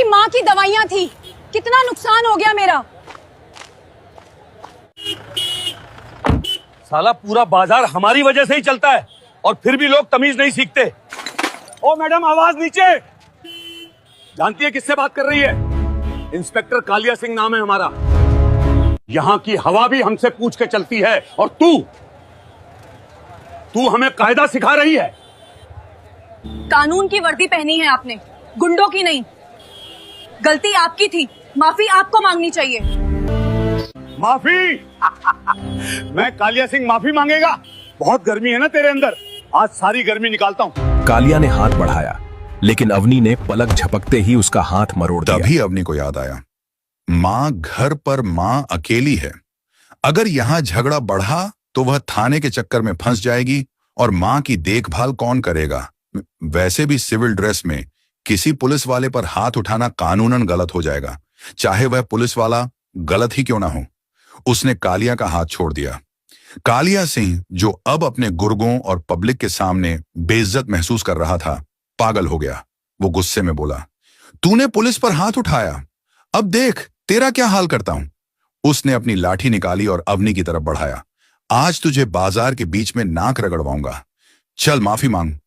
मेरी माँ की दवाइयाँ थी, कितना नुकसान हो गया मेरा। साला पूरा बाजार हमारी वजह से ही चलता है और फिर भी लोग तमीज नहीं सीखते। ओ मैडम, आवाज नीचे। जानती है किससे बात कर रही है? इंस्पेक्टर कालिया सिंह नाम है हमारा। यहाँ की हवा भी हमसे पूछ के चलती है और तू हमें कायदा सिखा रही है। कानून की वर्दी पहनी है आपने, गुंडों की नहीं। गलती आपकी थी, माफी आपको मांगनी चाहिए। माफी? मैं कालिया सिंह माफी मांगेगा? बहुत गर्मी है ना तेरे अंदर, आज सारी गर्मी निकालता हूँ। कालिया ने हाथ बढ़ाया, लेकिन अवनी ने पलक झपकते ही उसका हाथ मरोड़ दिया। तभी अवनी को याद आया, माँ घर पर माँ अकेली है। अगर यहाँ झगड़ा बढ़ा तो वह थाने के चक्कर में फंस जाएगी और माँ की देखभाल कौन करेगा? वैसे भी सिविल ड्रेस में किसी पुलिस वाले पर हाथ उठाना कानूनन गलत हो जाएगा, चाहे वह पुलिस वाला गलत ही क्यों ना हो। उसने कालिया का हाथ छोड़ दिया। कालिया सिंह, जो अब अपने गुर्गों और पब्लिक के सामने बेइज्जत महसूस कर रहा था, पागल हो गया। वो गुस्से में बोला, तूने पुलिस पर हाथ उठाया, अब देख तेरा क्या हाल करता हूं। उसने अपनी लाठी निकाली और अवनी की तरफ बढ़ाया। आज तुझे बाजार के बीच में नाक रगड़वाऊंगा, चल माफी मांग।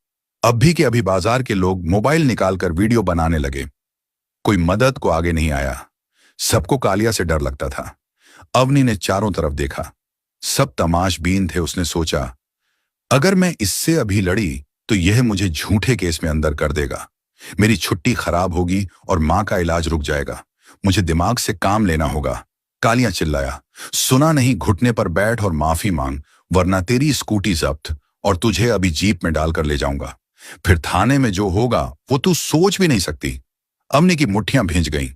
अभी के अभी बाजार के लोग मोबाइल निकालकर वीडियो बनाने लगे। कोई मदद को आगे नहीं आया। सबको कालिया से डर लगता था। अवनी ने चारों तरफ देखा, सब तमाशबीन थे। उसने सोचा, अगर मैं इससे अभी लड़ी तो यह मुझे झूठे केस में अंदर कर देगा, मेरी छुट्टी खराब होगी और मां का इलाज रुक जाएगा। मुझे दिमाग से काम लेना होगा। कालिया चिल्लाया, सुना नहीं? घुटने पर बैठ और माफी मांग, वरना तेरी स्कूटी जब्त और तुझे अभी जीप में डालकर ले जाऊंगा। फिर थाने में जो होगा वो तू सोच भी नहीं सकती। अवनी की मुट्ठियां भींच गईं।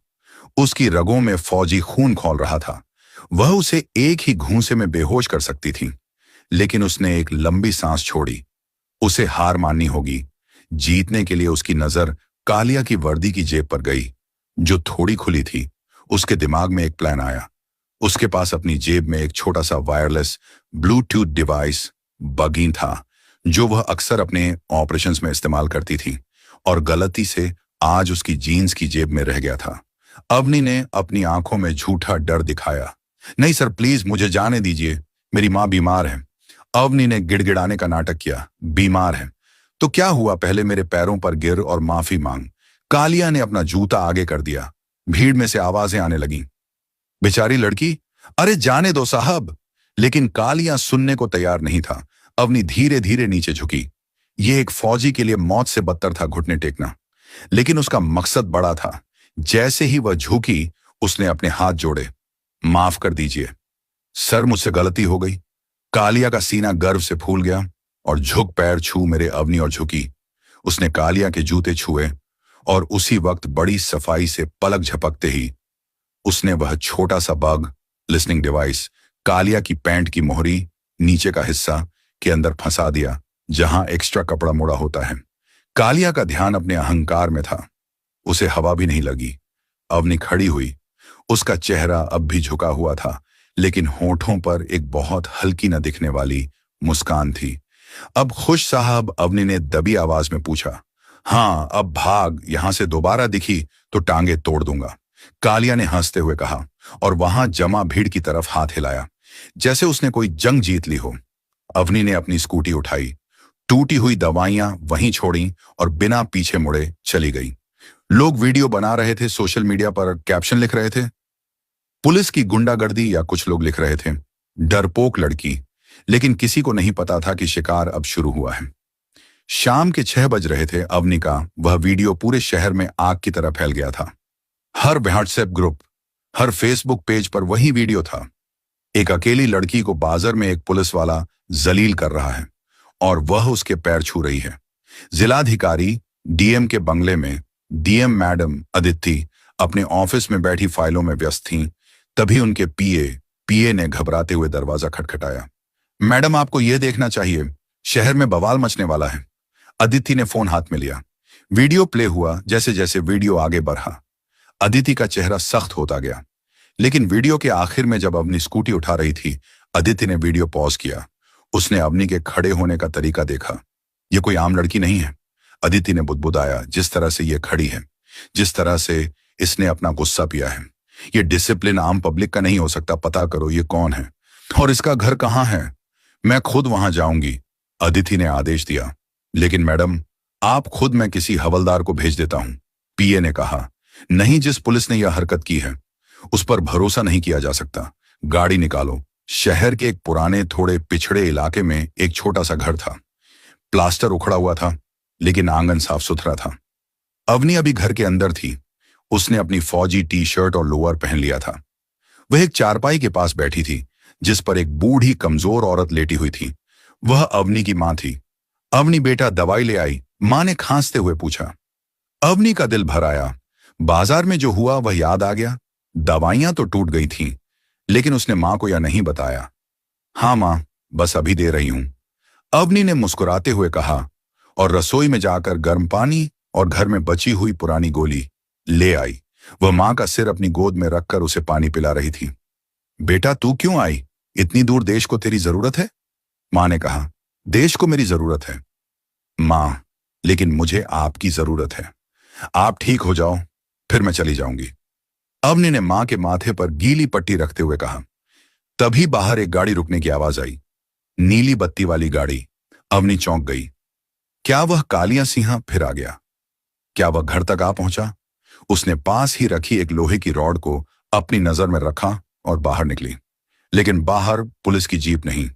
उसकी रगों में फौजी खून खौल रहा था। वह उसे एक ही घूंसे में बेहोश कर सकती थी, लेकिन उसने एक लंबी सांस छोड़ी। उसे हार माननी होगी। जीतने के लिए उसकी नजर कालिया की वर्दी की जेब पर गई, जो थोड़ी खुली थी। उसके दिमाग में एक प्लान आया। उसके पास अपनी जेब में एक छोटा सा वायरलेस ब्लूटूथ डिवाइस बगीन था, जो वह अक्सर अपने ऑपरेशंस में इस्तेमाल करती थी और गलती से आज उसकी जीन्स की जेब में रह गया था। अवनी ने अपनी आंखों में झूठा डर दिखाया। नहीं सर, प्लीज मुझे जाने दीजिए, मेरी माँ बीमार है। अवनी ने गिड़गिड़ाने का नाटक किया। बीमार है तो क्या हुआ, पहले मेरे पैरों पर गिर और माफी मांग। कालिया ने अपना जूता आगे कर दिया। भीड़ में से आवाजें आने लगीं, बेचारी लड़की, अरे जाने दो साहब। लेकिन कालिया सुनने को तैयार नहीं था। अवनी धीरे धीरे नीचे झुकी। यह एक फौजी के लिए मौत से बदतर था घुटने टेकना, लेकिन उसका मकसद बड़ा था। जैसे ही वह झुकी, उसने अपने हाथ जोड़े। माफ कर दीजिए सर, मुझसे गलती हो गई। कालिया का सीना गर्व से फूल गया और झुक पैर छू मेरे अवनी और झुकी। उसने कालिया के जूते छुए और उसी वक्त बड़ी सफाई से पलक झपकते ही उसने वह छोटा सा बग लिसनिंग डिवाइस कालिया की पैंट की मोहरी नीचे का हिस्सा के अंदर फंसा दिया, जहां एक्स्ट्रा कपड़ा मुड़ा होता है। कालिया का ध्यान अपने अहंकार में था। उसे हवा भी नहीं लगी। अवनी खड़ी हुई। उसका चेहरा अब भी झुका हुआ था, लेकिन होठों पर एक बहुत हल्की न दिखने वाली मुस्कान थी। अब खुश साहब, अवनी ने दबी आवाज में पूछा। हाँ, अब भाग, यहां से दोबारा दिखी तो टांगे तोड़ दूंगा, कालिया ने हंसते हुए कहा और वहां जमा भीड़ की तरफ हाथ हिलाया, जैसे उसने कोई जंग जीत ली हो। अवनी ने अपनी स्कूटी उठाई, टूटी हुई दवाइयां वहीं छोड़ी और बिना पीछे मुड़े चली गई। लोग वीडियो बना रहे थे, सोशल मीडिया पर कैप्शन लिख रहे थे, पुलिस की गुंडागर्दी, या कुछ लोग लिख रहे थे, डरपोक लड़की। लेकिन किसी को नहीं पता था कि शिकार अब शुरू हुआ है। शाम के 6 बज रहे थे। अवनी का वह वीडियो पूरे शहर में आग की तरह फैल गया था। हर व्हाट्सएप ग्रुप, हर फेसबुक पेज पर वही वीडियो था। एक अकेली लड़की को बाजार में एक पुलिस वाला जलील कर रहा है और वह उसके पैर छू रही है। जिलाधिकारी डीएम के बंगले में डीएम मैडम अदिति अपने ऑफिस में बैठी फाइलों में व्यस्त थीं। तभी उनके पीए ने घबराते हुए दरवाजा खटखटाया। मैडम, आपको यह देखना चाहिए, शहर में बवाल मचने वाला है। अदिति ने फोन हाथ में लिया। वीडियो प्ले हुआ। जैसे जैसे वीडियो आगे बढ़ा, अदिति का चेहरा सख्त होता गया। लेकिन वीडियो के आखिर में जब अवनी स्कूटी उठा रही थी, अदिति ने वीडियो पॉज किया। उसने अवनी के खड़े होने का तरीका देखा। यह कोई आम लड़की नहीं है, अदिति ने बुदबुदाया। जिस तरह से यह खड़ी है, जिस तरह से इसने अपना गुस्सा पिया है। ये डिसिप्लिन आम पब्लिक का नहीं हो सकता। पता करो ये कौन है और इसका घर कहाँ है। मैं खुद वहां जाऊंगी, अदिति ने आदेश दिया। लेकिन मैडम, आप खुद, मैं किसी हवलदार को भेज देता हूं, पीए ने कहा। नहीं, जिस पुलिस ने यह हरकत की है उस पर भरोसा नहीं किया जा सकता। गाड़ी निकालो। शहर के एक पुराने थोड़े पिछड़े इलाके में एक छोटा सा घर था। प्लास्टर उखड़ा हुआ था लेकिन आंगन साफ सुथरा था। अवनी अभी घर के अंदर थी। उसने अपनी फौजी टी शर्ट और लोअर पहन लिया था। वह एक चारपाई के पास बैठी थी जिस पर एक बूढ़ी कमजोर औरत लेटी हुई थी। वह अवनी की मां थी। अवनी बेटा, दवाई ले आई? मां ने खांसते हुए पूछा। अवनी का दिल भर आया। बाजार में जो हुआ वह याद आ गया। दवाइयां तो टूट गई थीं, लेकिन उसने मां को यह नहीं बताया। हाँ मां, बस अभी दे रही हूं, अवनी ने मुस्कुराते हुए कहा और रसोई में जाकर गर्म पानी और घर में बची हुई पुरानी गोली ले आई। वह मां का सिर अपनी गोद में रखकर उसे पानी पिला रही थी। बेटा, तू क्यों आई? इतनी दूर देश को तेरी जरूरत है? मां ने कहा। देश को मेरी जरूरत है मां, लेकिन मुझे आपकी जरूरत है। आप ठीक हो जाओ, फिर मैं चली जाऊंगी। अवनी ने मां के माथे पर गीली पट्टी रखते हुए कहा। तभी बाहर एक गाड़ी रुकने की आवाज आई। नीली बत्ती वाली गाड़ी। अवनी चौंक गई। क्या वह कालिया सिंह फिर आ गया? क्या वह घर तक आ पहुंचा? उसने पास ही रखी एक लोहे की रॉड को अपनी नजर में रखा और बाहर निकली। लेकिन बाहर पुलिस की जीप नहीं,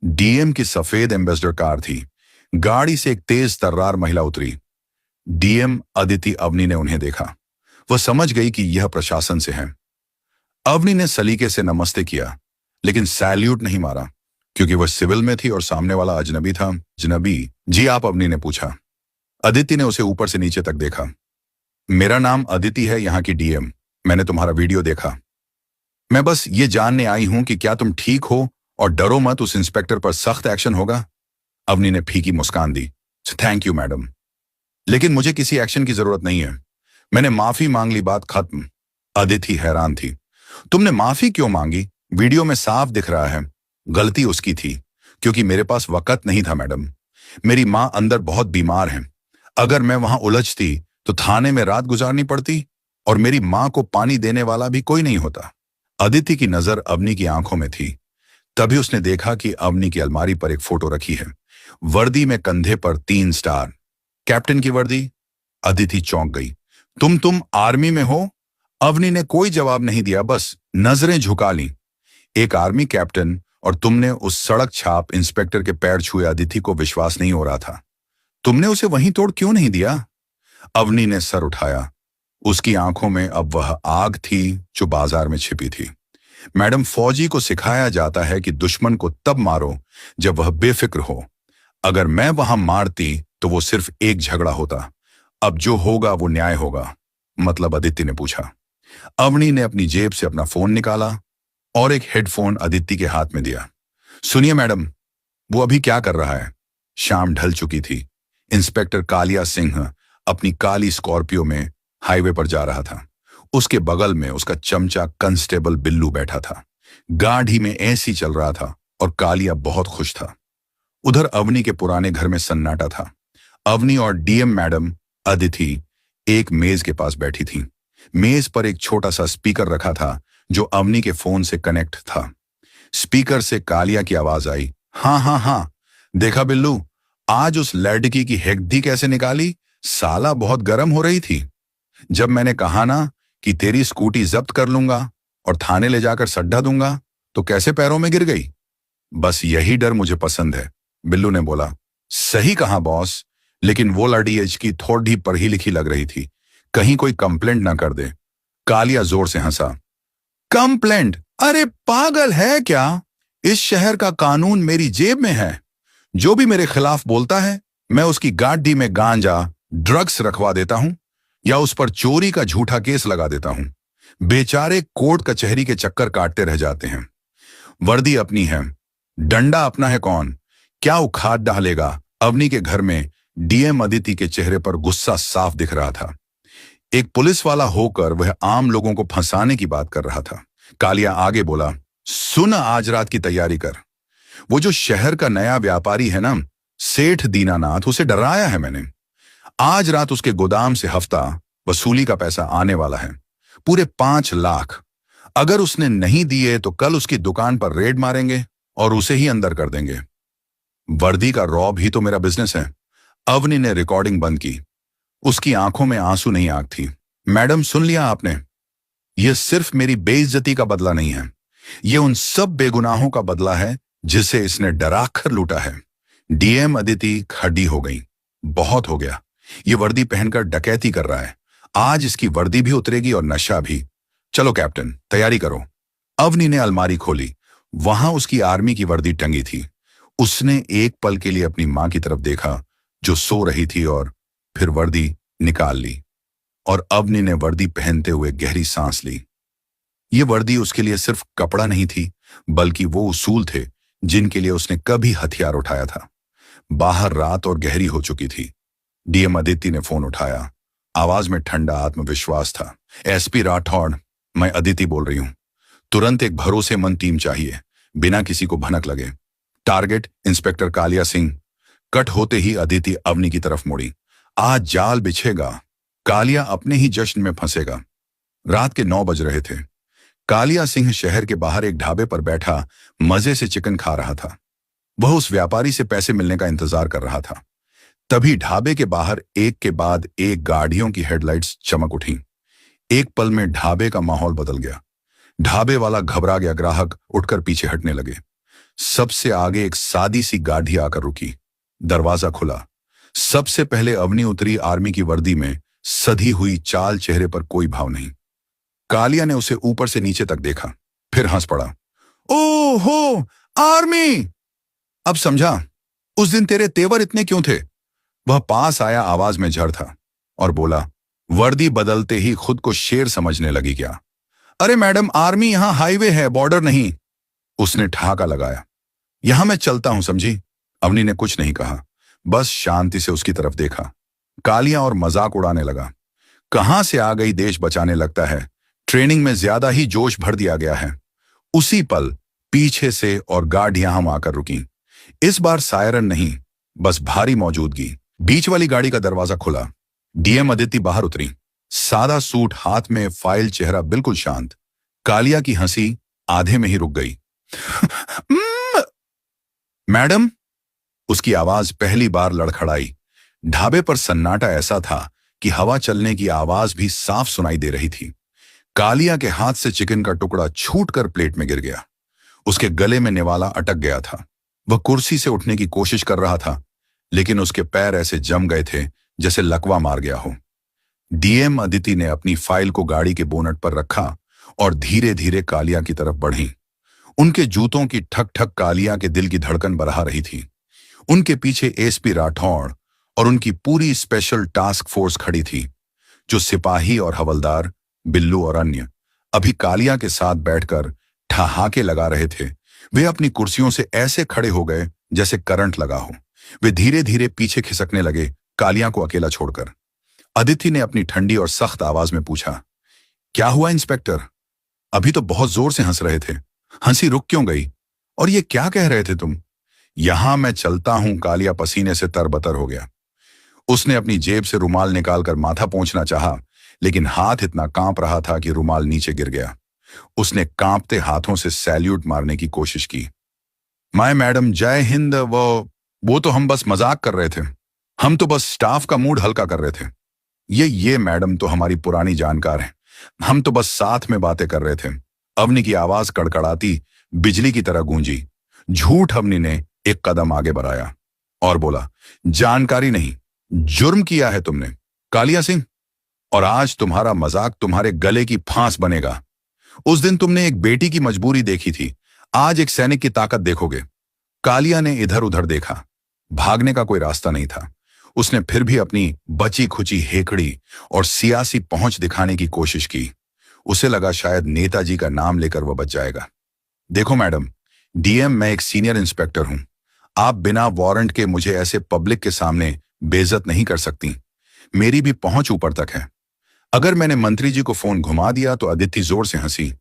डीएम की सफेद एम्बेसडर कार थी। गाड़ी से एक तेज तर्रार महिला उतरी। डीएम अदिति अवनी ने उन्हें देखा। वह समझ गई कि यह प्रशासन से है। अवनी ने सलीके से नमस्ते किया, लेकिन सैल्यूट नहीं मारा क्योंकि वह सिविल में थी और सामने वाला अजनबी था। अजनबी? जी आप? अवनी ने पूछा। अदिति ने उसे ऊपर से नीचे तक देखा। मेरा नाम अदिति है, यहाँ की डीएम। मैंने तुम्हारा वीडियो देखा। मैं बस ये जानने आई हूं कि क्या तुम ठीक हो और डरो मत, उस इंस्पेक्टर पर सख्त एक्शन होगा। अवनी ने फीकी मुस्कान दी। थैंक यू मैडम, लेकिन मुझे किसी एक्शन की जरूरत नहीं है। मैंने माफी मांग ली, बात खत्म। अदिति हैरान थी। तुमने माफी क्यों मांगी? वीडियो में साफ दिख रहा है। गलती उसकी थी क्योंकि मेरे पास वक्त नहीं था मैडम। मेरी मां अंदर बहुत बीमार है। अगर मैं वहां उलझती तो थाने में रात गुजारनी पड़ती और मेरी मां को पानी देने वाला भी कोई नहीं होता। अदिति की नजर अवनी की आंखों में थी। तभी उसने देखा कि अवनी की अलमारी पर एक फोटो रखी है। वर्दी में कंधे पर 3 स्टार। कैप्टन की वर्दी। अदिति चौंक गई। तुम आर्मी में हो? अवनी ने कोई जवाब नहीं दिया, बस नजरें झुका ली। एक आर्मी कैप्टन और तुमने उस सड़क छाप इंस्पेक्टर के पैर छुए। अदिति को विश्वास नहीं हो रहा था। तुमने उसे वहीं तोड़ क्यों नहीं दिया? अवनी ने सर उठाया। उसकी आंखों में अब वह आग थी जो बाजार में छिपी थी। मैडम, फौजी को सिखाया जाता है कि दुश्मन को तब मारो जब वह बेफिक्र हो। अगर मैं वहां मारती तो वो सिर्फ एक झगड़ा होता। अब जो होगा वो न्याय होगा। मतलब? अदिति ने पूछा। अवनी ने अपनी जेब से अपना फोन निकाला और एक हेडफोन अदिति के हाथ में दिया। सुनिए मैडम, वो अभी क्या कर रहा है? शाम ढल चुकी थी। इंस्पेक्टर कालिया सिंह अपनी काली स्कॉर्पियो में हाईवे पर जा रहा था। उसके बगल में उसका चमचा कांस्टेबल बिल्लू बैठा था। गाड़ी में ऐसी चल रहा था और कालिया बहुत खुश था। उधर अवनी के पुराने घर में सन्नाटा था। अवनी और डीएम मैडम अदिति एक मेज के पास बैठी थी। मेज पर एक छोटा सा स्पीकर रखा था जो अवनी के फोन से कनेक्ट था। स्पीकर से कालिया की आवाज आई। हाँ हाँ हाँ, देखा बिल्लू, आज उस लड़की की हेगदी कैसे निकाली? साला बहुत गर्म हो रही थी। जब मैंने कहा ना कि तेरी स्कूटी जब्त कर लूंगा और थाने ले जाकर सड्डा दूंगा तो कैसे पैरों में गिर गई। बस यही डर मुझे पसंद है, बिल्लू ने बोला। सही कहा बॉस, लेकिन वो लड़की की थोड़ी पढ़ी लिखी लग रही थी, कहीं कोई कंप्लेंट ना कर दे। कालिया जोर से हंसा। कंप्लेंट? अरे पागल है क्या? इस शहर का कानून मेरी जेब में है। जो भी मेरे खिलाफ बोलता है मैं उसकी गाड़ी में गांजा ड्रग्स रखवा देता हूं या उस पर चोरी का झूठा केस लगा देता हूं। बेचारे कोर्ट कचहरी के चक्कर काटते रह जाते हैं। वर्दी अपनी है, डंडा अपना है। कौन क्या उखाड़ डालेगा? अवनी के घर में डीएम अदिति के चेहरे पर गुस्सा साफ दिख रहा था। एक पुलिस वाला होकर वह आम लोगों को फंसाने की बात कर रहा था। कालिया आगे बोला। सुन, आज रात की तैयारी कर। वो जो शहर का नया व्यापारी है ना, सेठ दीनानाथ, उसे डराया है मैंने। आज रात उसके गोदाम से हफ्ता वसूली का पैसा आने वाला है, पूरे 5 लाख। अगर उसने नहीं दिए तो कल उसकी दुकान पर रेड मारेंगे और उसे ही अंदर कर देंगे। वर्दी का रौब ही तो मेरा बिजनेस है। अवनी ने रिकॉर्डिंग बंद की। उसकी आंखों में आंसू नहीं आग थी। मैडम, सुन लिया आपने? यह सिर्फ मेरी बेइज्जती का बदला नहीं है, यह उन सब बेगुनाहों का बदला है जिसे इसने डरा कर लूटा है। डीएम अदिति खड़ी हो गई। बहुत हो गया, ये वर्दी पहनकर डकैती कर रहा है। आज इसकी वर्दी भी उतरेगी और नशा भी। चलो कैप्टन, तैयारी करो। अवनी ने अलमारी खोली। वहां उसकी आर्मी की वर्दी टंगी थी। उसने एक पल के लिए अपनी मां की तरफ देखा जो सो रही थी और फिर वर्दी निकाल ली। और अवनी ने वर्दी पहनते हुए गहरी सांस ली। ये वर्दी उसके लिए सिर्फ कपड़ा नहीं थी, बल्कि वो उसूल थे जिनके लिए उसने कभी हथियार उठाया था। बाहर रात और गहरी हो चुकी थी। डीएम अदिति ने फोन उठाया। आवाज में ठंडा आत्मविश्वास था। एसपी राठौड़, मैं अदिति बोल रही हूं। तुरंत एक भरोसेमंद टीम चाहिए, बिना किसी को भनक लगे। Target inspector Kaliya Singh. Cut होते ही अदिति अवनी की तरफ मुड़ी। आज जाल बिछेगा। कालिया अपने ही जश्न में फंसेगा। रात के 9 बज रहे थे। कालिया सिंह शहर के बाहर एक ढाबे पर बैठा मजे से चिकन खा रहा था। वह उस व्यापारी से पैसे मिलने का इंतजार कर रहा था। तभी ढाबे के बाहर एक के बाद एक गाड़ियों की हेडलाइट्स चमक उठी। एक पल में ढाबे का माहौल बदल गया। ढाबे वाला घबरा गया ग्राहक उठकर पीछे हटने लगे। सबसे आगे एक सादी सी गाड़ी आकर रुकी। दरवाजा खुला। सबसे पहले अवनी उतरी, आर्मी की वर्दी में, सधी हुई चाल, चेहरे पर कोई भाव नहीं। कालिया ने उसे ऊपर से नीचे तक देखा, फिर हंस पड़ा। ओहो, आर्मी! अब समझा उस दिन तेरे तेवर इतने क्यों थे। वह पास आया, आवाज में झड़ था, और बोला, वर्दी बदलते ही खुद को शेर समझने लगी क्या? अरे मैडम, आर्मी यहां हाईवे है, बॉर्डर नहीं। उसने ठहाका लगाया। यहां मैं चलता हूं, समझी? अवनी ने कुछ नहीं कहा, बस शांति से उसकी तरफ देखा। कालिया और मजाक उड़ाने लगा। कहां से आ गई देश बचाने, लगता है ट्रेनिंग में ज्यादा ही जोश भर दिया गया है। उसी पल पीछे से और गाड़ियां हम आकर रुकी। इस बार सायरन नहीं, बस भारी मौजूदगी। बीच वाली गाड़ी का दरवाजा खुला। डीएम अदिति बाहर उतरी। सादा सूट हाथ में, फाइल, चेहरा बिल्कुल शांत। कालिया की हंसी आधे में ही रुक गई। मैडम, उसकी आवाज पहली बार लड़खड़ाई। ढाबे पर सन्नाटा ऐसा था कि हवा चलने की आवाज भी साफ सुनाई दे रही थी। कालिया के हाथ से चिकन का टुकड़ा छूटकर प्लेट में गिर गया। उसके गले में निवाला अटक गया था। वह कुर्सी से उठने की कोशिश कर रहा था, लेकिन उसके पैर ऐसे जम गए थे जैसे लकवा मार गया हो। डीएम अदिति ने अपनी फाइल को गाड़ी के बोनट पर रखा और धीरे धीरे कालिया की तरफ बढ़ी। उनके जूतों की ठक ठक कालिया के दिल की धड़कन बढ़ा रही थी। उनके पीछे एसपी राठौड़ और उनकी पूरी स्पेशल टास्क फोर्स खड़ी थी, जो सिपाही और हवलदार, बिल्लू और अन्य अभी कालिया के साथ बैठकर ठहाके लगा रहे थे। वे अपनी कुर्सियों से ऐसे खड़े हो गए जैसे करंट लगा हो। वे धीरे धीरे पीछे खिसकने लगे, कालिया को अकेला छोड़कर। अदिति ने अपनी ठंडी और सख्त आवाज में पूछा, क्या हुआ इंस्पेक्टर? अभी तो बहुत जोर से हंस रहे थे, हंसी रुक क्यों गई? और ये क्या कह रहे थे तुम? यहां मैं चलता हूं। कालिया पसीने से तरबतर हो गया। उसने अपनी जेब से रुमाल निकालकर माथा पोंछना चाहा, लेकिन हाथ इतना कांप रहा था कि रुमाल नीचे गिर गया। उसने कांपते हाथों से सैल्यूट मारने की कोशिश की। माय मैडम, जय हिंद। वो तो हम बस मजाक कर रहे थे। हम तो बस स्टाफ का मूड हल्का कर रहे थे। ये मैडम तो हमारी पुरानी जानकार है। हम तो बस साथ में बातें कर रहे थे। अवनी की आवाज कड़कड़ाती बिजली की तरह गूंजी। झूठ। अवनी ने एक कदम आगे बढ़ाया और बोला, जानकारी नहीं, जुर्म किया है तुमने, कालिया सिंह। और आज तुम्हारा मजाक तुम्हारे गले की फांस बनेगा। उस दिन तुमने एक बेटी की मजबूरी देखी थी, आज एक सैनिक की ताकत देखोगे। कालिया ने इधर उधर देखा। भागने का कोई रास्ता नहीं था। उसने फिर भी अपनी बची खुची हेकड़ी और सियासी पहुंच दिखाने की कोशिश की। उसे लगा शायद नेताजी का नाम लेकर वह बच जाएगा। देखो मैडम, डीएम, मैं एक सीनियर इंस्पेक्टर हूं। आप बिना वारंट के मुझे ऐसे पब्लिक के सामने बेइज्जत नहीं कर सकती। मेरी भी पहुंच ऊपर तक है। अगर मैंने मंत्री जी को फोन घुमा दिया तो अदिति जोर से हंसी,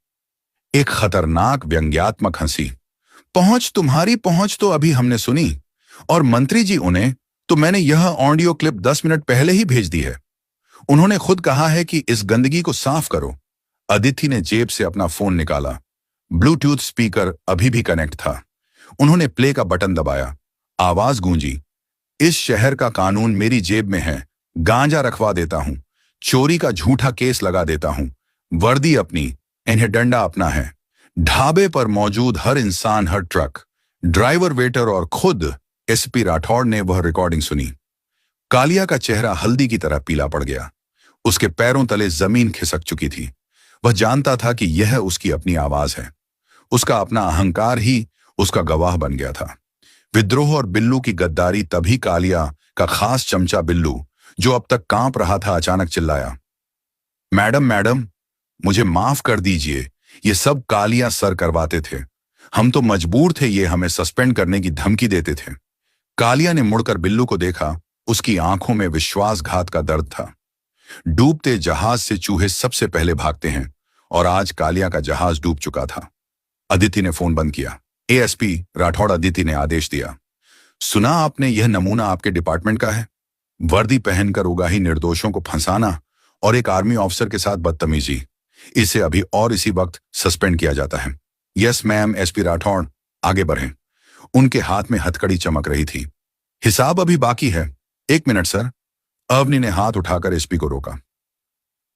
एक खतरनाक व्यंग्यात्मक हंसी। पहुंच? तुम्हारी पहुंच तो अभी हमने सुनी, और मंत्री जी उन्हें तो मैंने यह ऑडियो क्लिप 10 मिनट पहले ही भेज दी है। उन्होंने खुद कहा है कि इस गंदगी को साफ करो। अदिति ने जेब से अपना फोन निकाला। ब्लूटूथ स्पीकर अभी भी कनेक्ट था। उन्होंने प्ले का बटन दबाया। आवाज गूंजी, इस शहर का कानून मेरी जेब में है। गांजा रखवा देता हूं, चोरी का झूठा केस लगा देता हूं। वर्दी अपनी, इन्हें डंडा अपना है। ढाबे पर मौजूद हर इंसान, हर ट्रक, ड्राइवर, वेटर और खुद एसपी राठौड़ ने वह रिकॉर्डिंग सुनी। कालिया का चेहरा हल्दी की तरह पीला पड़ गया। उसके पैरों तले जमीन खिसक चुकी थी। वह जानता था कि यह उसकी अपनी आवाज है। उसका अपना अहंकार ही उसका गवाह बन गया था। विद्रोह और बिल्लू की गद्दारी। तभी कालिया का खास चमचा बिल्लू, जो अब तक कांप रहा था, अचानक चिल्लाया, मैडम मैडम, मुझे माफ कर दीजिए। ये सब कालिया सर करवाते थे। हम तो मजबूर थे, ये हमें सस्पेंड करने की धमकी देते थे। कालिया ने मुड़कर बिल्लू को देखा। उसकी आंखों में विश्वासघात का दर्द था। डूबते जहाज से चूहे सबसे पहले भागते हैं, और आज कालिया का जहाज डूब चुका था। अदिति ने फोन बंद किया। एएसपी राठौड़, अदिति ने आदेश दिया, सुना आपने, यह नमूना आपके डिपार्टमेंट का है। वर्दी पहनकर उगाही निर्दोषों को फंसाना और एक आर्मी ऑफिसर के साथ बदतमीजी। इसे अभी और इसी वक्त सस्पेंड किया जाता है। Yes ma'am. एसपी राठौड़ आगे बढ़े। उनके हाथ में हथकड़ी चमक रही थी। हिसाब अभी बाकी है। 1 मिनट सर। अवनी ने हाथ उठाकर एसपी को रोका।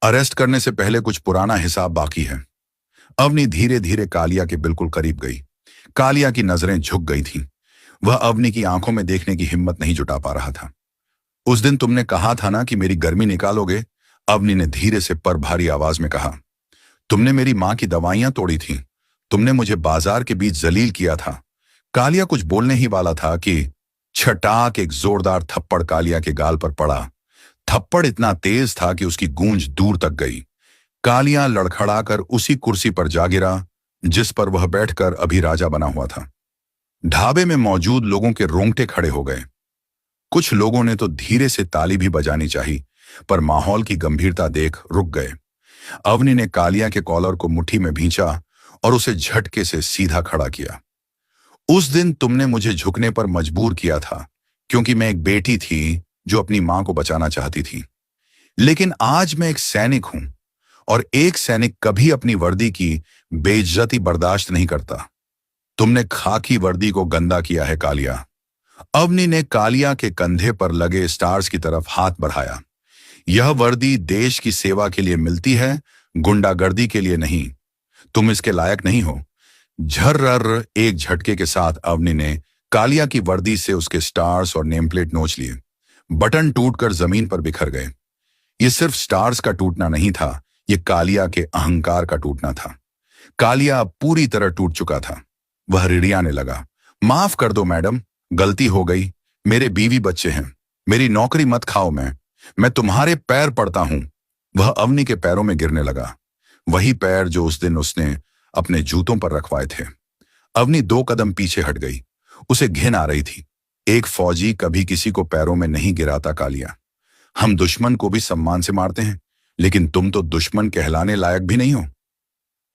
अरेस्ट करने से पहले कुछ पुराना हिसाब बाकी है। अवनी धीरे धीरे कालिया के बिल्कुल करीब गई। कालिया की नजरें झुक गई थीं। वह अवनी की आंखों में देखने की हिम्मत नहीं जुटा पा रहा था। उस दिन तुमने कहा था ना कि मेरी गर्मी निकालोगे, अवनी ने धीरे से पर भारी आवाज में कहा। तुमने मेरी मां की दवाइयां तोड़ी थीं। तुमने मुझे बाजार के बीच जलील किया था। कालिया कुछ बोलने ही वाला था कि छटाक एक जोरदार थप्पड़ कालिया के गाल पर पड़ा। थप्पड़ इतना तेज था कि उसकी गूंज दूर तक गई। कालिया लड़खड़ाकर उसी कुर्सी पर जा गिरा जिस पर वह बैठकर अभी राजा बना हुआ था। ढाबे में मौजूद लोगों के रोंगटे खड़े हो गए। कुछ लोगों ने तो धीरे से ताली भी बजानी चाहिए, पर माहौल की गंभीरता देख रुक गए। अवनी ने कालिया के कॉलर को मुट्ठी में भींचा और उसे झटके से सीधा खड़ा किया। उस दिन तुमने मुझे झुकने पर मजबूर किया था, क्योंकि मैं एक बेटी थी जो अपनी मां को बचाना चाहती थी। लेकिन आज मैं एक सैनिक हूं, और एक सैनिक कभी अपनी वर्दी की बेइज्जती बर्दाश्त नहीं करता। तुमने खाकी वर्दी को गंदा किया है कालिया। अवनी ने कालिया के कंधे पर लगे स्टार्स की तरफ हाथ बढ़ाया। यह वर्दी देश की सेवा के लिए मिलती है, गुंडागर्दी के लिए नहीं। तुम इसके लायक नहीं हो। झर्रर एक झटके के साथ अवनी ने कालिया की वर्दी से उसके स्टार्स और नेम प्लेट नोच लिए। बटन टूटकर जमीन पर बिखर गए। ये सिर्फ स्टार्स का टूटना नहीं था, ये कालिया के अहंकार का टूटना था। कालिया पूरी तरह टूट चुका था। वह रिड़ियाने लगा। माफ कर दो मैडम, गलती हो गई। मेरे बीवी बच्चे हैं, मेरी नौकरी मत खाओ। मैं तुम्हारे पैर पड़ता हूं। वह अवनी के पैरों में गिरने लगा, वही पैर जो उस दिन उसने अपने जूतों पर रखवाए थे। अवनी 2 कदम पीछे हट गई। उसे घिन आ रही थी। एक फौजी कभी किसी को पैरों में नहीं गिराता कालिया। हम दुश्मन को भी सम्मान से मारते हैं, लेकिन तुम तो दुश्मन कहलाने लायक भी नहीं हो।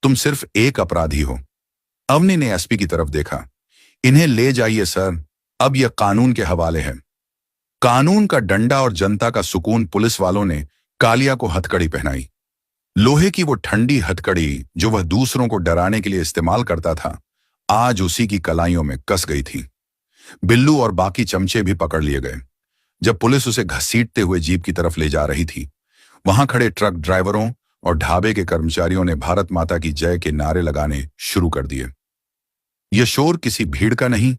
तुम सिर्फ एक अपराधी हो। अवनी ने एसपी की तरफ देखा। इन्हें ले जाइए सर, अब यह कानून के हवाले है। कानून का डंडा और जनता का सुकून। पुलिस वालों ने कालिया को हथकड़ी पहनाई। लोहे की वो ठंडी हथकड़ी जो वह दूसरों को डराने के लिए इस्तेमाल करता था, आज उसी की कलाइयों में कस गई थी। बिल्लू और बाकी चमचे भी पकड़ लिए गए। जब पुलिस उसे घसीटते हुए जीप की तरफ ले जा रही थी, वहां खड़े ट्रक ड्राइवरों और ढाबे के कर्मचारियों ने भारत माता की जय के नारे लगाने शुरू कर दिए। यह शोर किसी भीड़ का नहीं,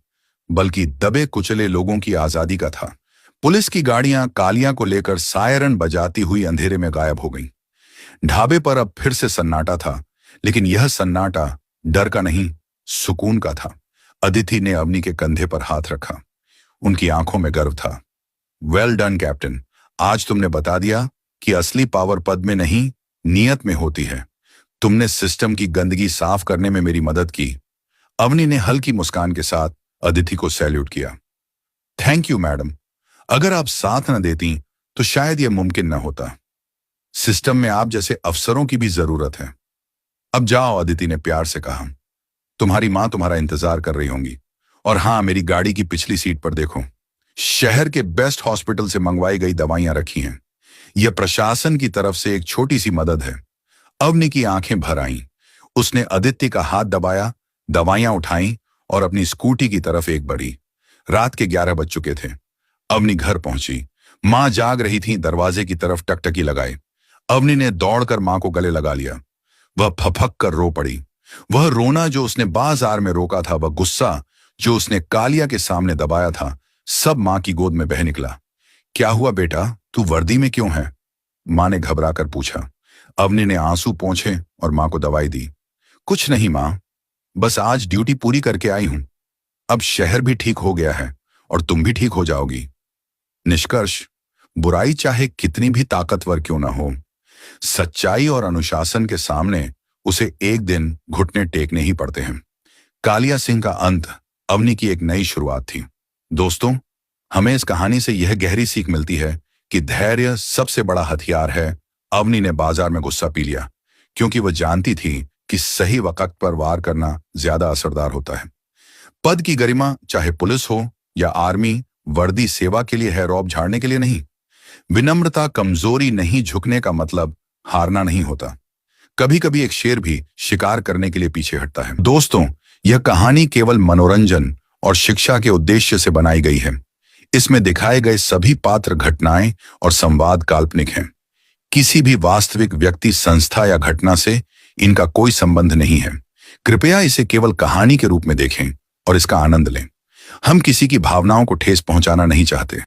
बल्कि दबे कुचले लोगों की आजादी का था। पुलिस की गाड़ियां कालिया को लेकर सायरन बजाती हुई अंधेरे में गायब हो गईं। ढाबे पर अब फिर से सन्नाटा था, लेकिन यह सन्नाटा डर का नहीं, सुकून का था। अदिति ने अवनी के कंधे पर हाथ रखा। उनकी आंखों में गर्व था। वेल डन कैप्टन, आज तुमने बता दिया कि असली पावर पद में नहीं, नियत में होती है। तुमने सिस्टम की गंदगी साफ करने में मेरी मदद की। अवनी ने हल्की मुस्कान के साथ अदिति को सैल्यूट किया। थैंक यू मैडम, अगर आप साथ न देती तो शायद यह मुमकिन न होता। सिस्टम में आप जैसे अफसरों की भी जरूरत है। अब जाओ, अदिति ने प्यार से कहा। तुम्हारी मां तुम्हारा इंतजार कर रही होंगी। और हां, मेरी गाड़ी की पिछली सीट पर देखो, शहर के बेस्ट हॉस्पिटल से मंगवाई गई दवाइयां रखी हैं। यह प्रशासन की तरफ से एक छोटी सी मदद है। अवनी की आंखें भर आईं। उसने आदित्य का हाथ दबाया, दवाइयां उठाईं और अपनी स्कूटी की तरफ एक बढ़ी। रात के 11 बज चुके थे। अवनी घर पहुंची। मां जाग रही थी, दरवाजे की तरफ टकटकी लगाई। अवनी ने दौड़कर मां को गले लगा लिया। वह फफक कर रो पड़ी। वह रोना जो उसने बाजार में रोका था, वह गुस्सा जो उसने कालिया के सामने दबाया था, सब मां की गोद में बह निकला। क्या हुआ बेटा, तू वर्दी में क्यों है? मां ने घबरा कर पूछा। अवनी ने आंसू पोंछे और मां को दवाई दी। कुछ नहीं मां, बस आज ड्यूटी पूरी करके आई हूं। अब शहर भी ठीक हो गया है और तुम भी ठीक हो जाओगी। निष्कर्ष, बुराई चाहे कितनी भी ताकतवर क्यों ना हो, सच्चाई और अनुशासन के सामने उसे एक दिन घुटने टेकने ही पड़ते हैं। कालिया सिंह का अंत अवनी की एक नई शुरुआत थी। दोस्तों, हमें इस कहानी से यह गहरी सीख मिलती है कि धैर्य सबसे बड़ा हथियार है। अवनी ने बाजार में गुस्सा पी लिया क्योंकि वह जानती थी कि सही वक्त पर वार करना ज्यादा असरदार होता है। पद की गरिमा, चाहे पुलिस हो या आर्मी, वर्दी सेवा के लिए है, रौब झाड़ने के लिए नहीं। विनम्रता कमजोरी नहीं, झुकने का मतलब हारना नहीं होता। कभी कभी एक शेर भी शिकार करने के लिए पीछे हटता है। दोस्तों, यह कहानी केवल मनोरंजन और शिक्षा के उद्देश्य से बनाई गई है। इसमें दिखाए गए सभी पात्र, घटनाएं और संवाद काल्पनिक हैं। किसी भी वास्तविक व्यक्ति, संस्था या घटना से इनका कोई संबंध नहीं है। कृपया इसे केवल कहानी के रूप में देखें और इसका आनंद लें। हम किसी की भावनाओं को ठेस पहुंचाना नहीं चाहते।